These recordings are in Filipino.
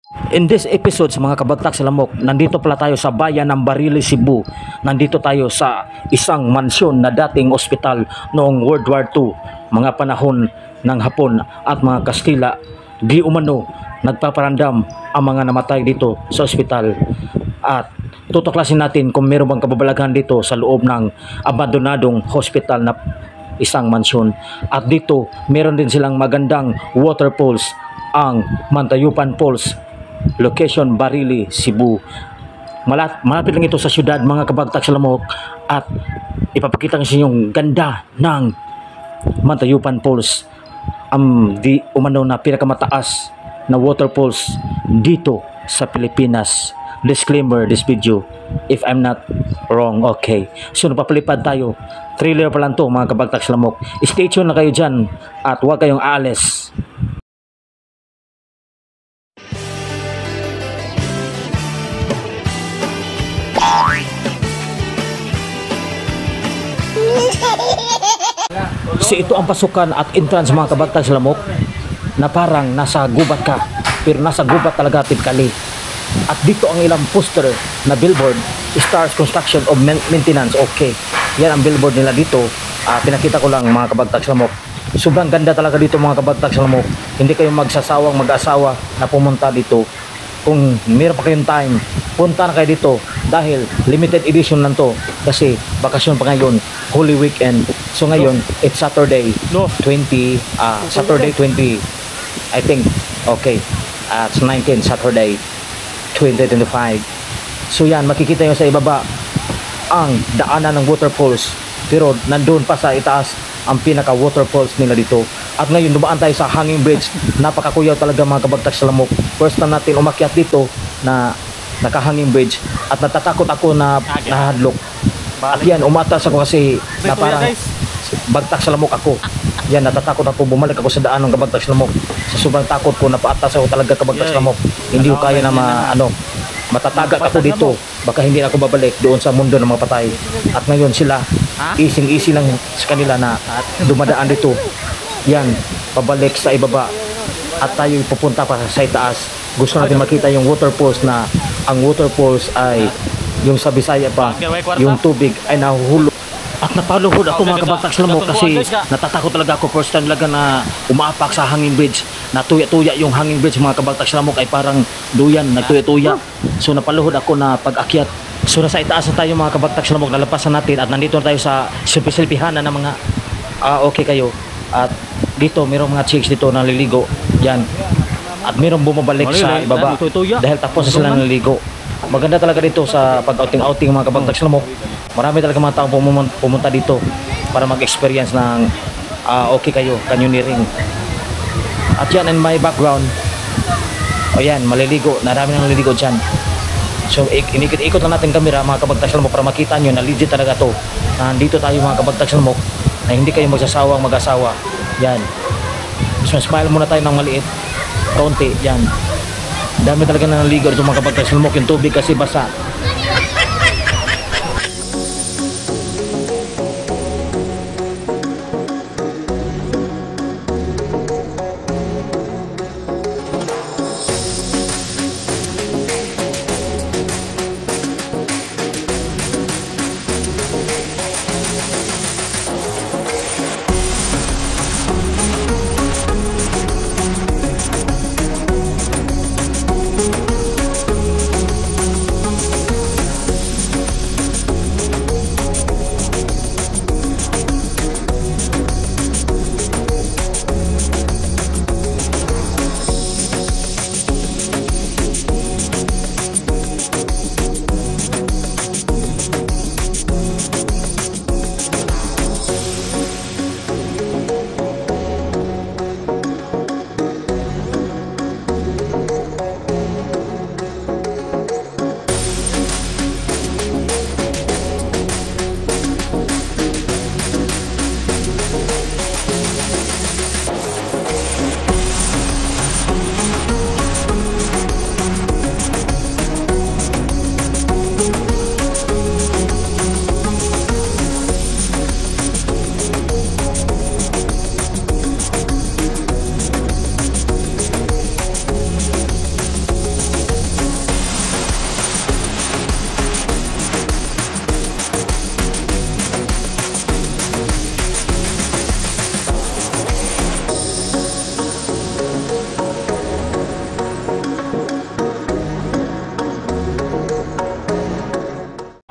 In this episode sa mga kabagtak sa lamok, nandito pala tayo sa bayan ng Barili, Cebu. Nandito tayo sa isang mansyon na dating ospital noong World War II, mga panahon ng Hapon at mga Kastila. Di umano nagpaparandam ang mga namatay dito sa ospital. At tutuklasin natin kung meron bang kababalaghan dito sa loob ng abandonadong hospital na isang mansyon. At dito meron din silang magandang waterfalls, ang Mantayupan Falls, location Barili, Cebu. Malapit lang ito sa syudad, mga kabagtak sa lamok, at ipapakita ko sa inyong ganda ng Mantayupan Falls, di umano na pinakamataas na waterfalls dito sa Pilipinas. Disclaimer, this video if I'm not wrong. Okay, so napapalipad tayo, thriller pa lang to, mga kabagtak sa lamok. Stay tuned na kayo dyan at huwag kayong aalis. So ito ang pasukan at entrance, mga kabagtak sa lamok, na parang nasa gubat ka, pero nasa gubat talaga tipikali. At dito ang ilang poster na billboard, Stars Construction of Maintenance. Okay, yan ang billboard nila dito. Pinakita ko lang, mga kabagtak sa lamok. Sobrang ganda talaga dito, mga kabagtak sa lamok. Hindi kayo magsasawang mag-asawa na pumunta dito. Kung meron pa kayong time, punta na kayo dito dahil limited edition lang to, kasi bakasyon pa ngayon, Holy Weekend. So ngayon, it's Saturday 20, Saturday 20, I think. Okay, it's 19 Saturday 2025. So yan, makikita nyo sa ibaba ang daanan ng waterfalls, pero nandun pa sa itaas ang pinaka waterfalls nila dito. At ngayon dumaan tayo sa hanging bridge. Napakakuyaw talaga, mga kabagtak sa lamok. First time natin umakyat dito na naka-hanging bridge, at natatakot ako na nahadlok. At yan, umatas ako kasi na parang bagtak sa lamok ako. Yan, natatakot ako, bumalik ako sa daan ng kabagtak sa lamok. Sa sobrang takot ko, napaatas ako talaga kabagtak sa lamok. Hindi ko kaya na matatagat ako dito. Baka hindi na ako babalik doon sa mundo ng mga patay. At ngayon sila, easy lang sa kanila na dumadaan dito. Yan, pabalik sa ibaba. At tayo pupunta pa sa itaas. Gusto natin makita yung waterfalls, na ang waterfalls ay yung sa Bisaya pa, yung tubig ay nahuhulog. At napaluhod ako, mga kabagtak sa lamok, kasi natatakot talaga ako. First time talaga na umaapak sa hanging bridge, natuya-tuya yung hanging bridge, mga kabagtak sa lamok, ay parang duyan, nagtuya-tuya. So napaluhod ako na pag-akyat. So nasa itaas na tayo, mga kabagtak sa lamok, nalapasan natin, at nandito na tayo sa silpi-silpihanan ng mga okay kayo. At dito mayroong mga chicks dito na naliligo. Yan. At mayroong bumabalik sa ibaba dahil tapos na sila naliligo. Maganda talaga dito sa pag-outing-outing, mga kabagtak sa lamok. Marami talaga mga taong pumunta dito para mag-experience ng okay kayo, canyoneering. At yan, in my background, o yan, maliligo. Marami nang naliligo dyan. So ikot lang natin kamera, mga kabagtak sa lamok, para makita nyo na legit talaga to. Nandito tayo, mga kabagtak sa lamok, na hindi kayo magsasawang mag-asawa. Yan. So smile muna tayo ng maliit, kaunti. Yan. Dami talaga na naligo dito, mga kabagtak sa lamok. Yung tubig kasi basa.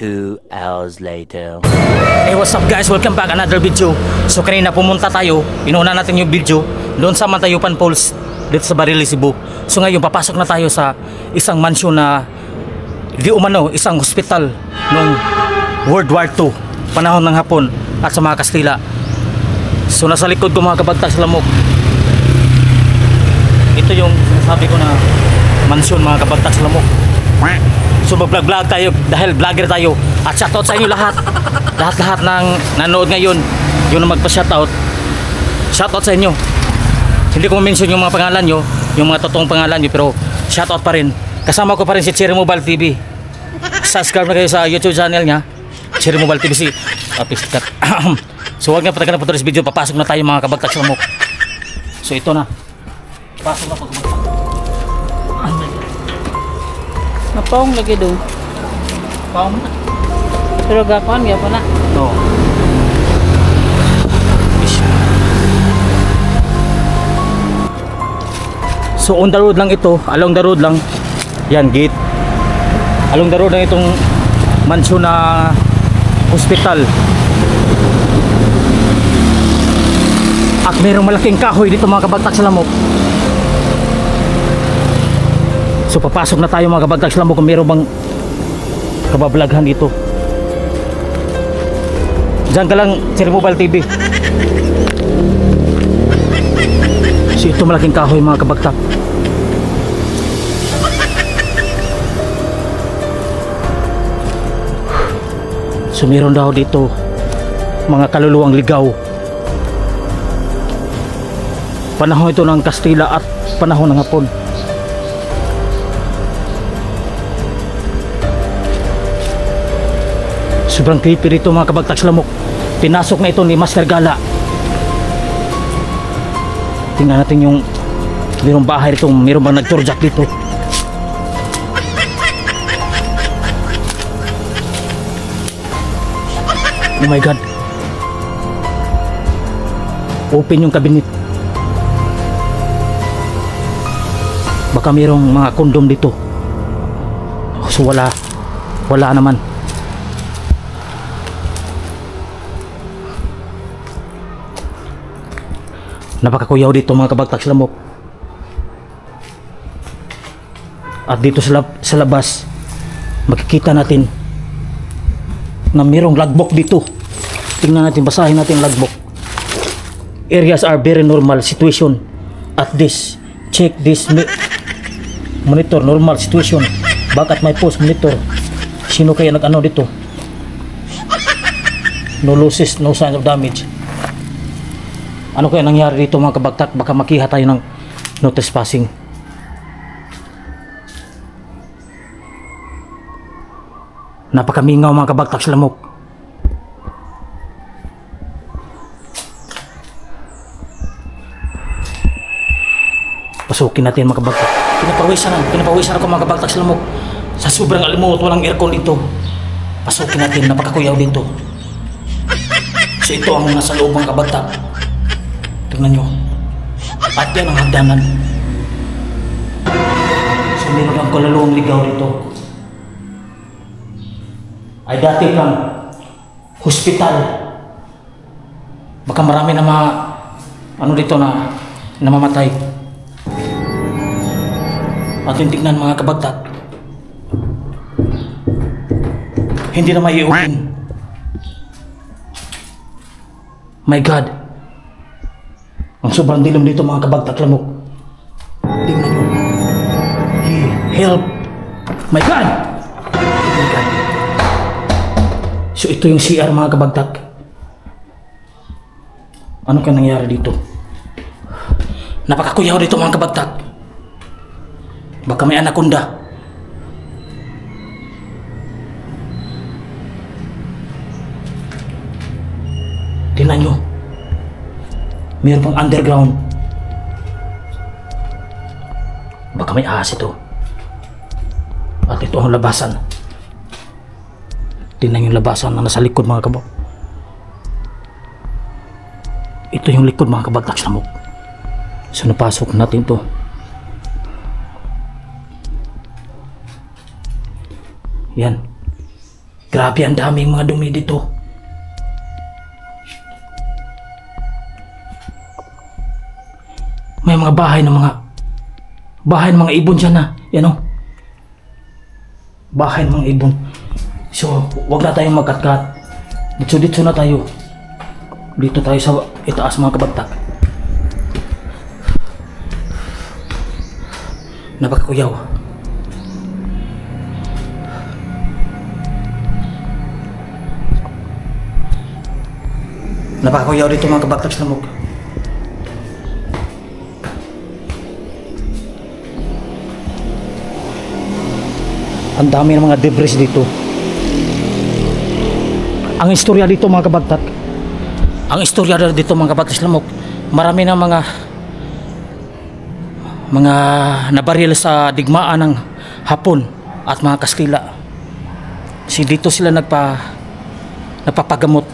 2 hours later. Hey, what's up guys? Welcome back another video. So kanina pumunta tayo, inuna natin yung video doon sa Mantayupan Falls dito sa Barili, Cebu. So ngayon papasok na tayo sa isang mansyon na di umano, isang hospital noong World War II, panahon ng Hapon at sa mga Kastila. So nasa likod ko mga kabagtags lamok, ito yung sinasabi ko na mansyon mga kabagtags lamok. So mag-vlog tayo dahil vlogger tayo. At shoutout sa inyo lahat. Lahat ng nanood ngayon, yung magpa-shoutout. Shoutout sa inyo. Hindi ko ma-mention yung mga pangalan nyo, yung mga totoong pangalan nyo, pero shoutout pa rin. Kasama ko pa rin si Cherry Mobile TV. Subscribe na kayo sa YouTube channel niya, Cherry Mobile TV. So huwag na patagal na po ito video. Papasok na tayo mga kabagtags lamok. So ito na. Pasok na po. Napong lagi do. Paong na. Pero gakon gyapon na. Ito. So on the road lang ito, along the road lang. Yan gate. Along the road lang itong mansyon na hospital. At mayroong malaking kahoy dito mga kabagtags lamok. So papasok na tayo mga kabagtags lamok kung mayroong bang kabablaghan dito. Diyan ka lang, Cherry Mobile TV. So ito malaking kahoy mga kabagtak. So meron daw dito mga kaluluwang ligaw. Panahon ito ng Kastila at panahon ng Hapon. Sobrang creepy rito mga kabagtags lamok. Pinasok na ito ni Master Gala. Tingnan natin yung mayroong bahay rito, mayroong bang nagturjak dito. Oh my god. Open yung cabinet. Baka mayroong mga kondom dito. So wala naman. Napakakuyaw dito mga kabagtags lamok. At dito sa labas makikita natin na mayroong logbook dito. Tingnan natin, basahin natin ang logbook. Areas are very normal situation at this. Check this monitor normal situation. Back at my post monitor. Sino kaya nag-ano dito? No losses, no signs of damage. Ano kaya nangyari dito mga kabagtak? Baka makiha tayo ng no trespassing. Napakamingaw mga kabagtak lamok. Pasukin natin mga kabagtak. Pinapawisan ako mga kabagtak lamok. Sa sobrang alimot, walang aircon dito. Pasukin natin, napakakuyaw dito. So ito ang nasa loob mga kabagtak. Tingnan nyo. At yan ang hagdanan. So meron ang kaluluwang ligaw dito. Ay dati kang hospital. Baka marami na mga ano dito na namamatay. At yung tignan mga kabagtak, hindi na may i-open. My God. Ang sobrang dilim dito mga kabagtak lamok. Tingnan nyo. Help. My God. My God. So ito yung CR mga kabagtak. Ano kaya nangyari dito? Napakakuyaw dito mga kabagtak. Baka may anaconda. Tingnan nyo. Mayroon pang underground. Baka may ahas ito. At ito ang labasan. Tingnan yung labasan na nasa likod mga kabag. Ito yung likod mga kabagtags lamok. So napasok natin to. Yan. Grabe, ang daming mga dumi dito. May mga bahay ng mga ibon dyan na. Yan o. Bahay ng mga ibon. So, wag na tayong magkatkat. Dito na tayo. Dito tayo sa itaas mga kabagtak. Napakakuyaw. Napakakuyaw dito mga kabagtak sa lamok. Ang dami ng mga debris dito. Ang istorya dito mga kabagtak. Ang istorya dito mga kabagtak sa lamok. Marami na mga nabaril sa digmaan ng Hapon at mga Kastila. Dito sila napapagamot.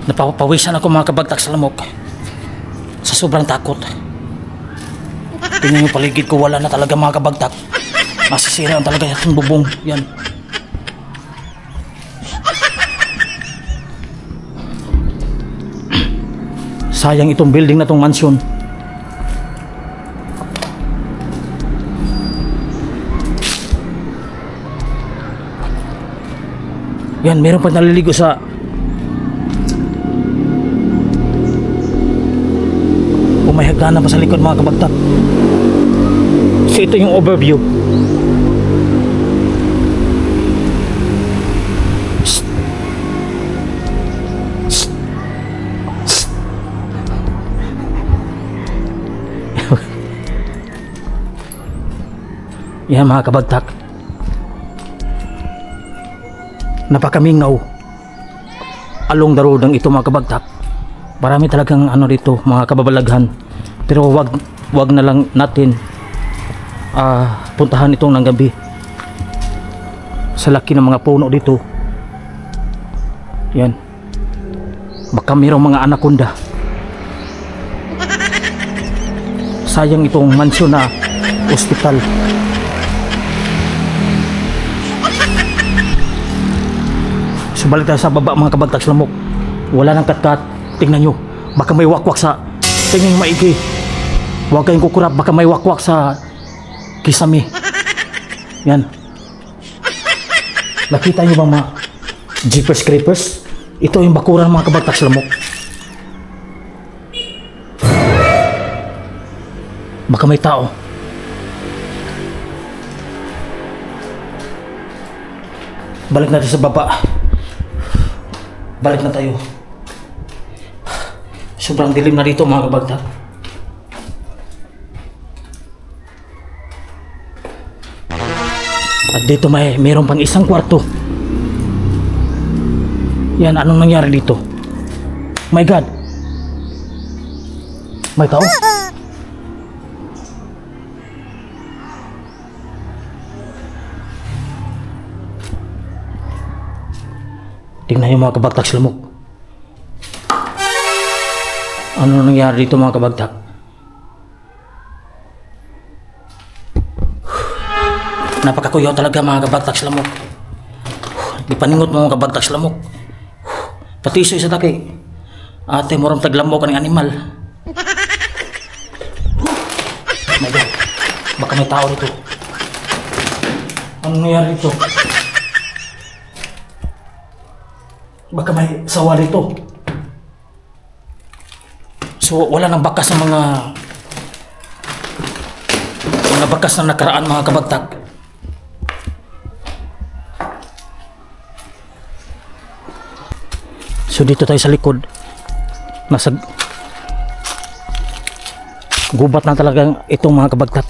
Napapawisan ako mga kabagtak sa lamok. Sa sobrang takot. Tingnan yung paligid ko, wala na talaga mga kabagtak. Masisira ang talaga yung bubong. Yan. Sayang itong building na itong mansyon. Yan, meron pa naliligo sa may hagdanan pa sa likod mga kabagtak. So ito yung overview. Yan mga kabagtak. Napakamingaw. Along the road ang ito mga kabagtak. Marami talagang ano dito mga kababalaghan. Pero wag na lang natin puntahan itong ng gabi. Sa laki ng mga puno dito. Yan. Baka mayroong mga anaconda. Sayang itong mansyon na ospital. So balik tayo sa baba mga kabagtak sa lamok. Wala nang katkat. Tingnan nyo. Baka may wakwak sa... Tingnan nyo maigi. Huwag kayong kukurap. Baka may wakwak sa kisame. Yan. Nakita nyo ba mga jeepers creepers? Ito yung bakuran mga kabagtak sa lamok. Baka may tao. Balik natin sa baba. Balik na tayo. Sobrang dilim na dito mga kabagtak. At dito mayroon pang isang kwarto. Yan, anong nangyari dito? My God. May tao? Tingnan yung mga kabagtak sa lamok. Ano nangyari dito mga kabagtak? Napakakuyaw talaga mga kabagtak sa lamok. Di paningot mo mga kabagtak sa lamok. Patisoy sa taki. Ate moram taglamok ng animal. Oh my God. Baka may tao dito. Ano nangyari dito? Baka may sawa dito. So wala nang bakas ng mga bakas na nakaraan mga kabagtak. So dito tayo sa likod. Nasa gubat na talagang itong mga kabagtak.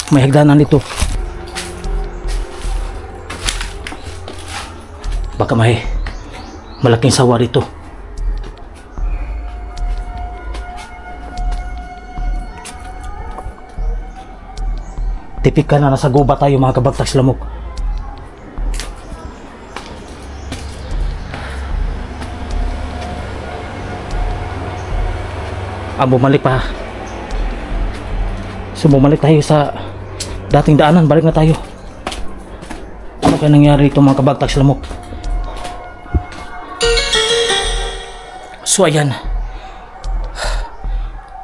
May hagdanan dito. Baka may malaking sawa dito. Tipikal na nasa gubat tayo mga kabagtak sa lamok. bumalik pa. So bumalik tayo sa dating daanan, balik na tayo. Ano kaya nangyari dito mga kabagtags lamok? So ayan.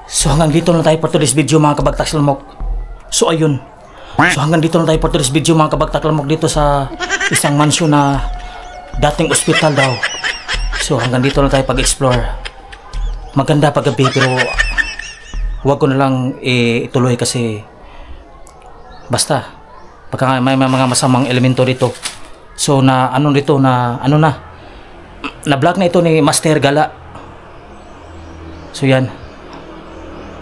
So hanggang dito na tayo for today's video mga kabagtags lamok. So ayun. So hanggang dito na tayo for today's video mga kabagtags lamok dito sa isang mansyon na dating ospital daw. So hanggang dito na tayo pag-explore. Maganda paggabi pero wag ko na lang ituloy kasi basta pagka may mga masamang elemento dito. So na ano dito na ano na vlog na ito ni Master Gala. So yan.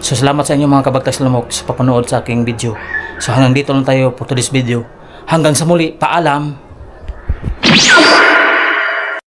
So salamat sa inyo mga kabagtags lamok sa papanood sa aking video. So hanggang dito lang tayo for today's video. Hanggang sa muli, paalam.